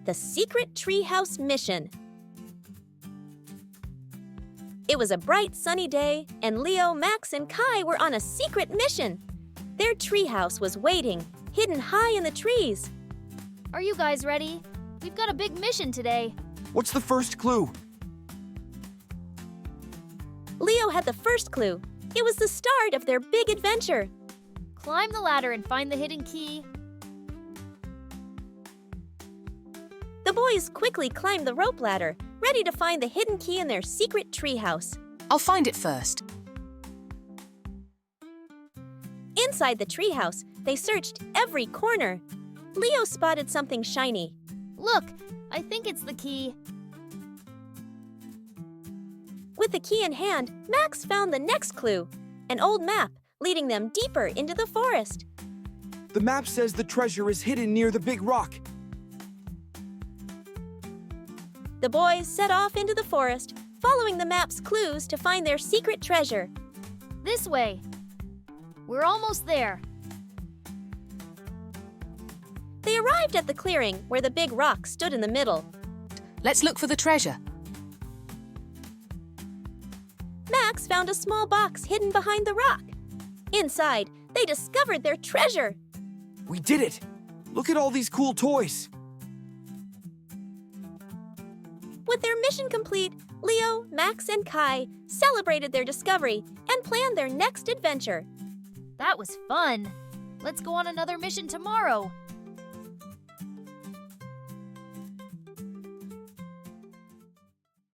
The Secret Treehouse Mission. It was a bright, sunny day, and Leo, Max, and Kai were on a secret mission. Their treehouse was waiting, hidden high in the trees. Are you guys ready? We've got a big mission today. What's the first clue? Leo had the first clue. It was the start of their big adventure. Climb the ladder and find the hidden key. The boys quickly climbed the rope ladder, ready to find the hidden key in their secret treehouse. I'll find it first. Inside the treehouse, they searched every corner. Leo spotted something shiny. Look, I think it's the key. With the key in hand, Max found the next clue, an old map leading them deeper into the forest. The map says the treasure is hidden near the big rock. The boys set off into the forest, following the map's clues to find their secret treasure. This way. We're almost there. They arrived at the clearing where the big rock stood in the middle. Let's look for the treasure. Max found a small box hidden behind the rock. Inside, they discovered their treasure. We did it! Look at all these cool toys. With their mission complete, Leo, Max, and Kai celebrated their discovery and planned their next adventure. That was fun. Let's go on another mission tomorrow.